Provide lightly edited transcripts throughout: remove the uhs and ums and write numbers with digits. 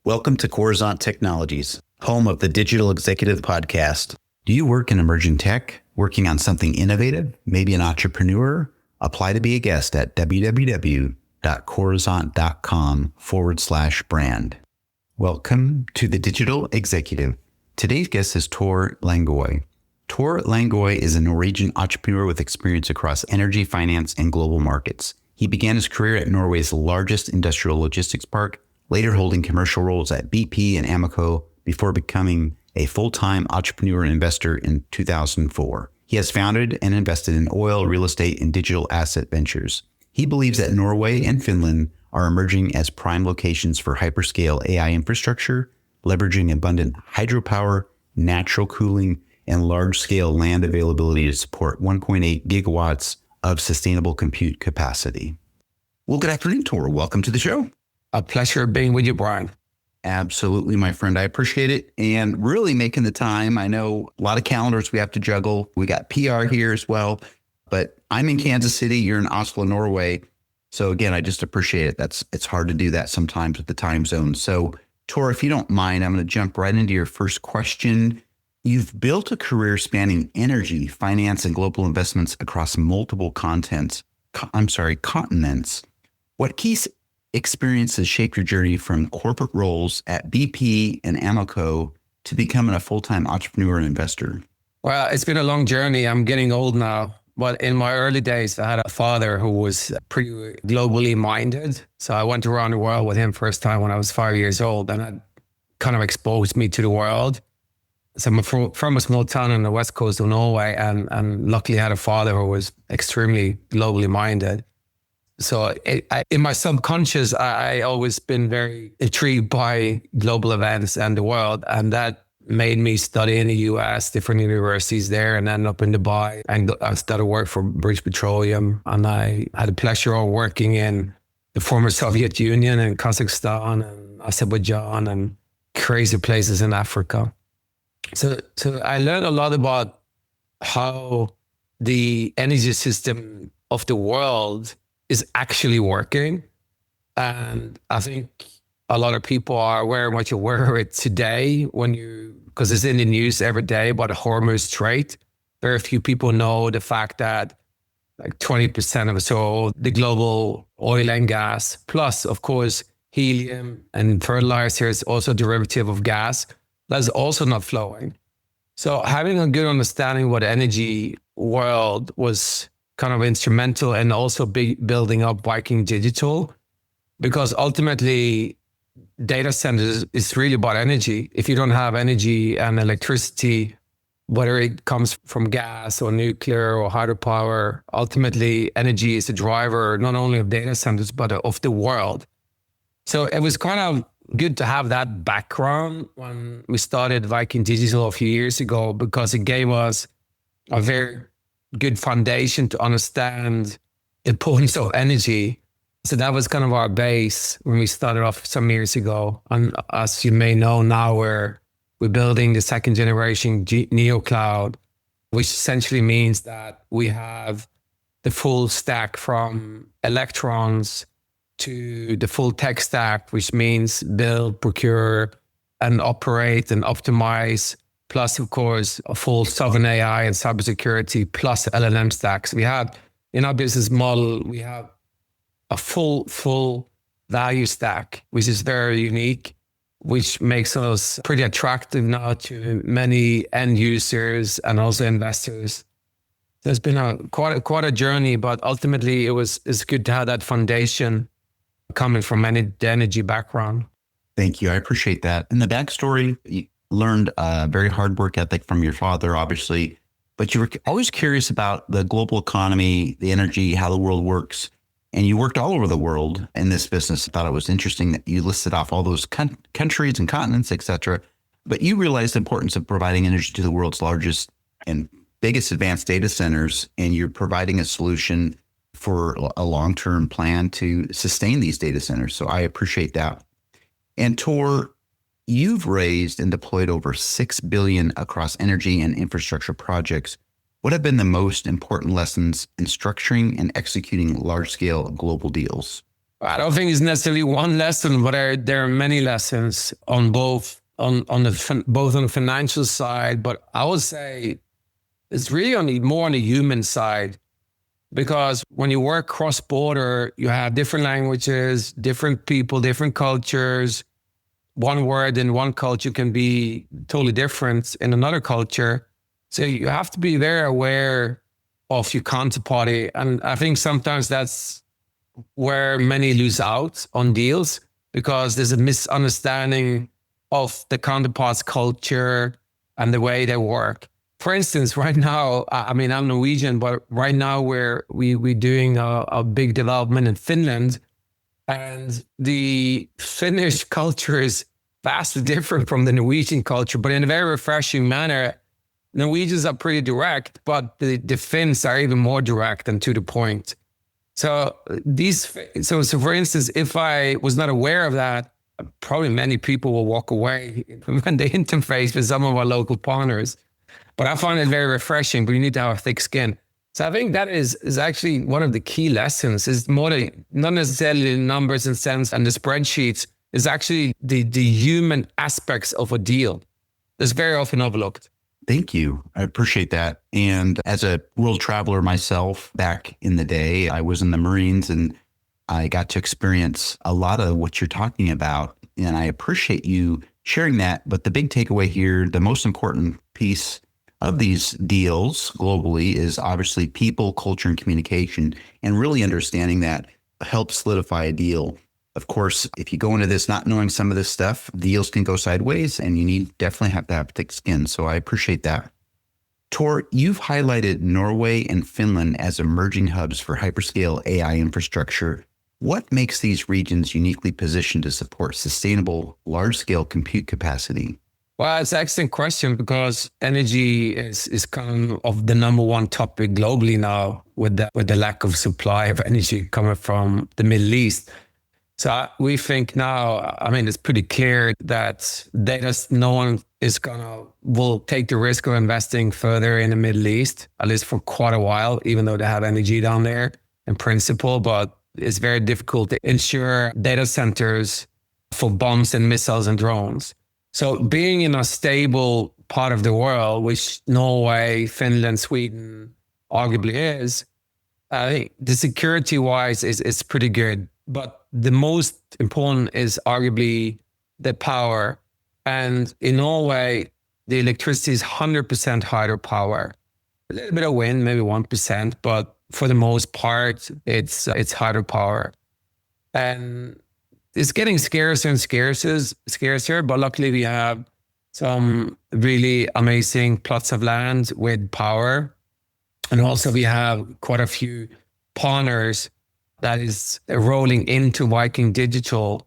Welcome to Coruzant Technologies, home of the Digital Executive Podcast. Do you work in emerging tech, working on something innovative, maybe an entrepreneur? Apply to be a guest at www.coruzant.com/brand. Welcome to the Digital Executive. Today's guest is Tor Langoy. Tor Langoy is a Norwegian entrepreneur with experience across energy, finance, and global markets. He began his career at Norway's largest industrial logistics park, later holding commercial roles at BP and Amoco before becoming a full-time entrepreneur and investor in 2004. He has founded and invested in oil, real estate, and digital asset ventures. He believes that Norway and Finland are emerging as prime locations for hyperscale AI infrastructure, leveraging abundant hydropower, natural cooling, and large-scale land availability to support 1.8 gigawatts of sustainable compute capacity. Well, good afternoon, Tor. Welcome to the show. A pleasure being with you, Brian. Absolutely, my friend. I appreciate it. And really making the time. I know a lot of calendars we have to juggle. We got PR here as well, but I'm in Kansas City. You're in Oslo, Norway. So again, I just appreciate it. It's hard to do that sometimes with the time zone. So Tor, if you don't mind, I'm going to jump right into your first question. You've built a career spanning energy, finance, and global investments across multiple continents. What key experiences shaped your journey from corporate roles at BP and Amoco to becoming a full-time entrepreneur and investor? Well, it's been a long journey. I'm getting old now. But in my early days, I had a father who was pretty globally minded. So I went around the world with him first time when I was 5 years old, and that kind of exposed me to the world. So I'm from a small town on the west coast of Norway, and luckily I had a father who was extremely globally minded. So in my subconscious, I always been very intrigued by global events and the world. And that made me study in the US, different universities there, and end up in Dubai. And I started work for British Petroleum. And I had the pleasure of working in the former Soviet Union and Kazakhstan and Azerbaijan and crazy places in Africa. So I learned a lot about how the energy system of the world is actually working. And I think a lot of people are very much aware of it today because it's in the news every day about the Hormuz Strait. Very few people know the fact that like 20% of the global oil and gas, plus of course, helium and fertilizer is also a derivative of gas, that's also not flowing. So having a good understanding what the energy world was kind of instrumental, and also building up Viking Digital, because ultimately data centers is really about energy. If you don't have energy and electricity, whether it comes from gas or nuclear or hydropower, ultimately energy is the driver not only of data centers, but of the world. So it was kind of good to have that background when we started Viking Digital a few years ago, because it gave us a very good foundation to understand the importance of energy. So that was kind of our base when we started off some years ago. And as you may know, now we're building the second generation neocloud, which essentially means that we have the full stack from electrons to the full tech stack, which means build, procure, and operate and optimize. Plus, of course, a full sovereign AI and cybersecurity, plus LLM stacks. We have, in our business model, we have a full value stack, which is very unique, which makes us pretty attractive now to many end users and also investors. There's been quite a journey, but ultimately it's good to have that foundation coming from the energy background. Thank you. I appreciate that. And the backstory, you learned a very hard work ethic from your father, obviously, but you were always curious about the global economy, the energy, how the world works. And you worked all over the world in this business. I thought it was interesting that you listed off all those countries and continents, et cetera. But you realized the importance of providing energy to the world's largest and biggest advanced data centers, and you're providing a solution for a long-term plan to sustain these data centers. So I appreciate that. And Tor, you've raised and deployed over $6 billion across energy and infrastructure projects. What have been the most important lessons in structuring and executing large-scale global deals? I don't think it's necessarily one lesson, but there are many lessons on both both on the financial side. But I would say it's really more on the human side, because when you work cross border, you have different languages, different people, different cultures. One word in one culture can be totally different in another culture. So you have to be very aware of your counterparty. And I think sometimes that's where many lose out on deals, because there's a misunderstanding of the counterpart's culture and the way they work. For instance, right now, I mean, I'm Norwegian, but right now we're doing a big development in Finland, and the Finnish culture is vastly different from the Norwegian culture, but in a very refreshing manner. Norwegians are pretty direct, but the Finns are even more direct and to the point. So for instance, if I was not aware of that, probably many people will walk away when they interface with some of our local partners. But I find it very refreshing, but you need to have a thick skin. So I think that is actually one of the key lessons, is more not necessarily the numbers and cents and the spreadsheets, is actually the human aspects of a deal. That's very often overlooked. Thank you. I appreciate that. And as a world traveler myself, back in the day, I was in the Marines and I got to experience a lot of what you're talking about. And I appreciate you sharing that. But the big takeaway here, the most important piece of these deals globally is obviously people, culture, and communication, and really understanding that helps solidify a deal. Of course, if you go into this not knowing some of this stuff, deals can go sideways, and you definitely have to have thick skin. So I appreciate that. Tor, you've highlighted Norway and Finland as emerging hubs for hyperscale AI infrastructure. What makes these regions uniquely positioned to support sustainable, large-scale compute capacity? Well, it's an excellent question, because energy is kind of the number one topic globally now, with the lack of supply of energy coming from the Middle East. So we think now, I mean, it's pretty clear that no one will take the risk of investing further in the Middle East, at least for quite a while, even though they have energy down there in principle. But it's very difficult to ensure data centers for bombs and missiles and drones. So being in a stable part of the world, which Norway, Finland, Sweden arguably is, I think the security-wise is pretty good. But the most important is arguably the power. And in Norway, the electricity is 100% hydropower. A little bit of wind, maybe 1%, but for the most part, it's hydropower. And it's getting scarcer and scarcer, but luckily we have some really amazing plots of land with power. And also we have quite a few partners that is rolling into Viking Digital,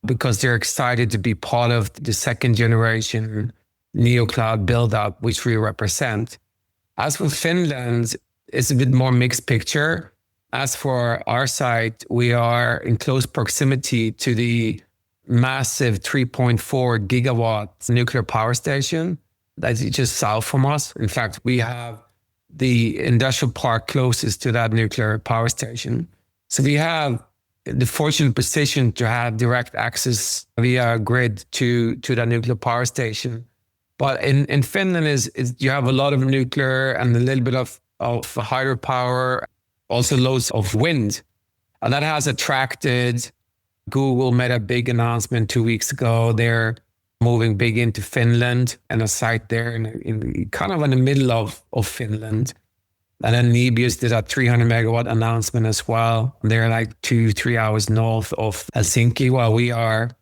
because they're excited to be part of the second generation neocloud build-up, which we represent. As for Finland, it's a bit more mixed picture. As for our site, we are in close proximity to the massive 3.4 gigawatt nuclear power station that's just south from us. In fact, we have the industrial park closest to that nuclear power station. So we have the fortunate position to have direct access via grid to that nuclear power station. But in Finland you have a lot of nuclear and a little bit of hydropower, also loads of wind. And that has attracted, Google made a big announcement 2 weeks ago. They're moving big into Finland and a site there in kind of in the middle of Finland. And then Nebius did a 300 megawatt announcement as well. They're like 2-3 hours north of Helsinki, while we are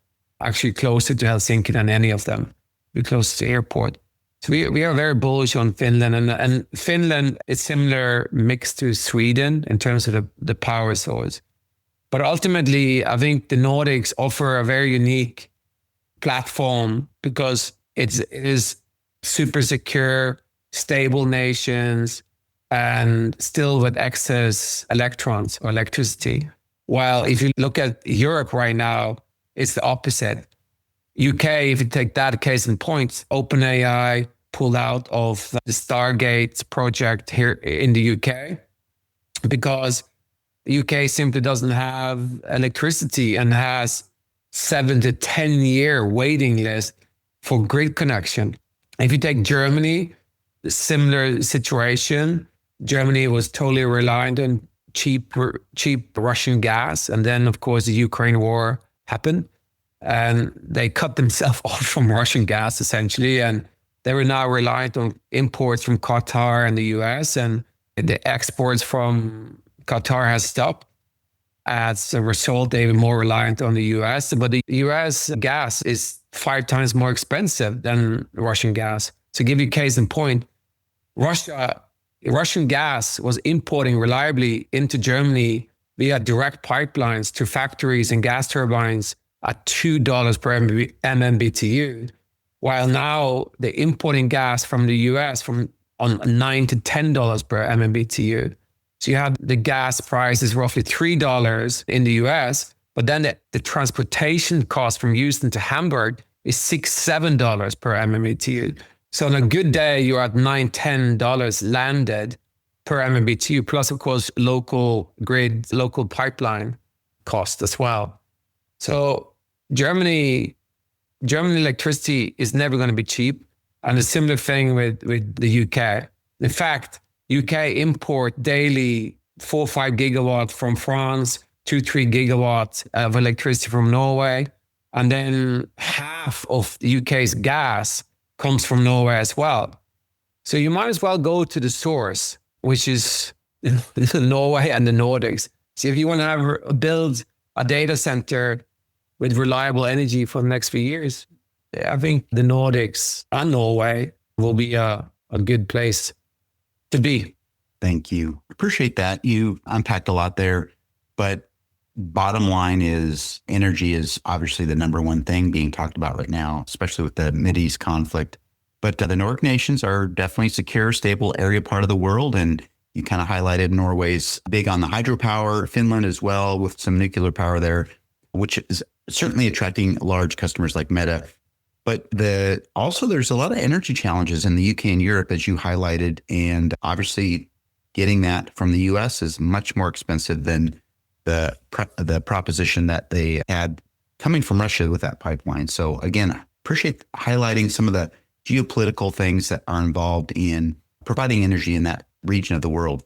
actually closer to Helsinki than any of them. We're close to the airport. So we are very bullish on Finland. And Finland is similar mix to Sweden in terms of the power source. But ultimately, I think the Nordics offer a very unique platform, because it is super secure, stable nations, and still with excess electrons or electricity. While if you look at Europe right now, it's the opposite. UK, if you take that case in point, OpenAI pulled out of the Stargate project here in the UK, because UK simply doesn't have electricity and has 7 to 10 year waiting list for grid connection. If you take Germany, similar situation. Germany was totally reliant on cheap Russian gas. And then, of course, the Ukraine war happened and they cut themselves off from Russian gas, essentially. And they were now reliant on imports from Qatar and the US. And the exports from Qatar has stopped. As a result, they were more reliant on the US. But the US gas is 5 times more expensive than Russian gas. To give you a case in point, Russian gas was importing reliably into Germany via direct pipelines to factories and gas turbines at $2 per MMBTU, while now they're importing gas from the US on $9 to $10 per MMBTU. So you have the gas price is roughly $3 in the US, but then the transportation cost from Houston to Hamburg is $6, $7 per MMBTU. So on a good day, you're at $9, $10 landed per MMBTU, plus of course, local grid, local pipeline cost as well. So Germany electricity is never going to be cheap. And a similar thing with the UK. In fact, UK import daily 4 or 5 gigawatts from France, 2-3 gigawatts of electricity from Norway. And then half of the UK's gas comes from Norway as well. So you might as well go to the source, which is Norway and the Nordics. So if you want to build a data center with reliable energy for the next few years, I think the Nordics and Norway will be a good place to be. Thank you. Appreciate that. You unpacked a lot there, but bottom line is energy is obviously the number one thing being talked about right now, especially with the Mideast conflict. But the Nordic nations are definitely secure, stable area part of the world. And you kind of highlighted Norway's big on the hydropower, Finland as well with some nuclear power there, which is certainly attracting large customers like Meta. But also there's a lot of energy challenges in the UK and Europe, as you highlighted. And obviously getting that from the US is much more expensive than the proposition that they had coming from Russia with that pipeline. So again, appreciate highlighting some of the geopolitical things that are involved in providing energy in that region of the world.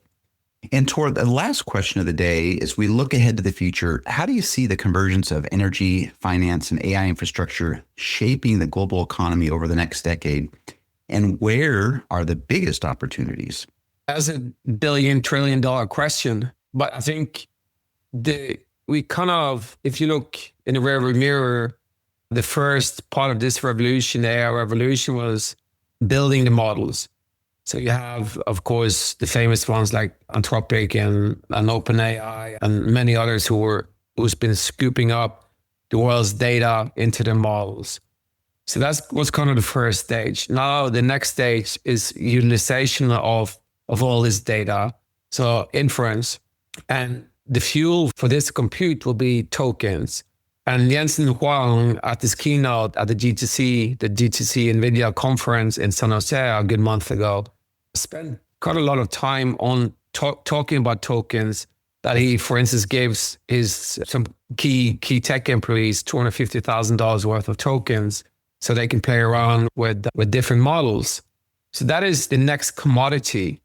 And Tor, the last question of the day, as we look ahead to the future, how do you see the convergence of energy, finance, and AI infrastructure shaping the global economy over the next decade? And where are the biggest opportunities? That's a billion, $trillion question. But I think we kind of, if you look in the rearview mirror, the first part of this revolution, the AI revolution, was building the models. So you have, of course, the famous ones like Anthropic and OpenAI and many others who's been scooping up the world's data into their models. So that was kind of the first stage. Now the next stage is utilization of all this data. So inference, and the fuel for this compute will be tokens. And Jensen Huang at this keynote at the GTC NVIDIA conference in San Jose a good month ago, spent quite a lot of time on talking about tokens that he, for instance, gives some key tech employees $250,000 worth of tokens so they can play around with different models. So that is the next commodity.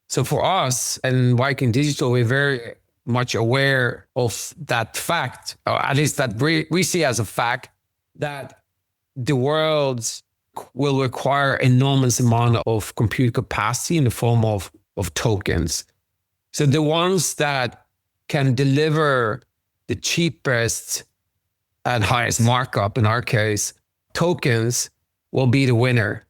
So for us and Viking Digital, we're very much aware of that fact, or at least that we see as a fact, that the world will require enormous amount of compute capacity in the form of tokens. So the ones that can deliver the cheapest and highest markup, in our case, tokens, will be the winner.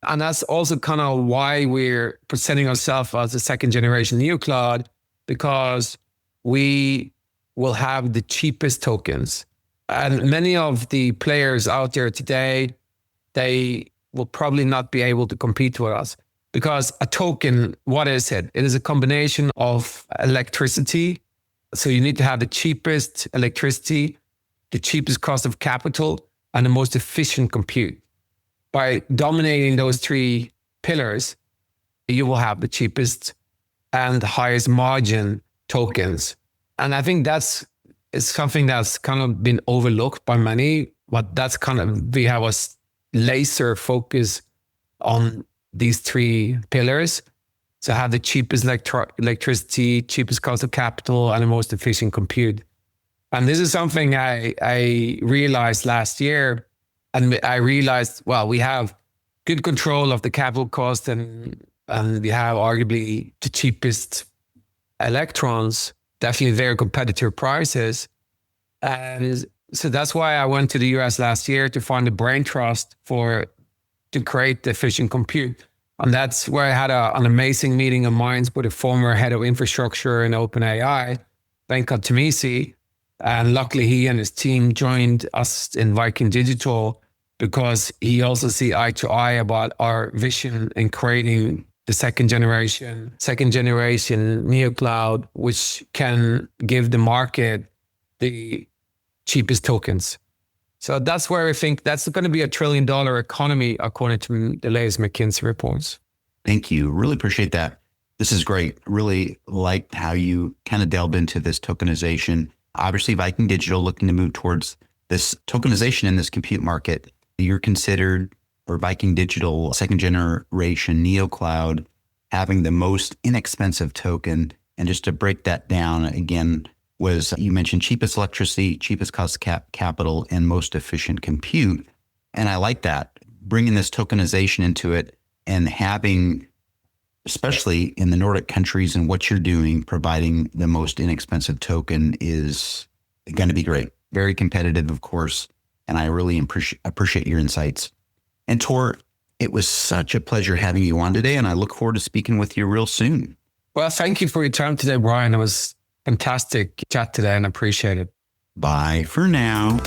And that's also kind of why we're presenting ourselves as a second generation neocloud, because we will have the cheapest tokens. And many of the players out there today, they will probably not be able to compete with us, because a token, what is it? It is a combination of electricity. So you need to have the cheapest electricity, the cheapest cost of capital, and the most efficient compute. By dominating those 3 pillars, you will have the cheapest and the highest margin tokens. And I think it's something that's kind of been overlooked by many, but that's kind of, we have a laser focus on these three pillars. So have the cheapest electricity, cheapest cost of capital, and the most efficient compute. And this is something I realized last year. And I realized, well, we have good control of the capital cost, and we have arguably the cheapest electrons, definitely very competitive prices. And so that's why I went to the US last year to find the brain trust to create the efficient compute. And that's where I had an amazing meeting of minds with a former head of infrastructure in OpenAI, Venkat Tamisi. And luckily he and his team joined us in Viking Digital because he also see eye to eye about our vision in creating the second generation neocloud, which can give the market the cheapest tokens. So that's where I think that's going to be $1 trillion economy, according to the latest McKinsey reports. Thank you. Really appreciate that. This is great. Really liked how you kind of delved into this tokenization. Obviously, Viking Digital looking to move towards this tokenization in this compute market. You're considered, or Viking Digital, second generation neocloud, having the most inexpensive token. And just to break that down again, was you mentioned cheapest electricity, cheapest cost of capital, and most efficient compute. And I like that, bringing this tokenization into it and having, especially in the Nordic countries and what you're doing, providing the most inexpensive token is going to be great. Very competitive, of course. And I really appreciate your insights. And Tor, it was such a pleasure having you on today, and I look forward to speaking with you real soon. Well, thank you for your time today, Brian. It was fantastic chat today and appreciate it. Bye for now.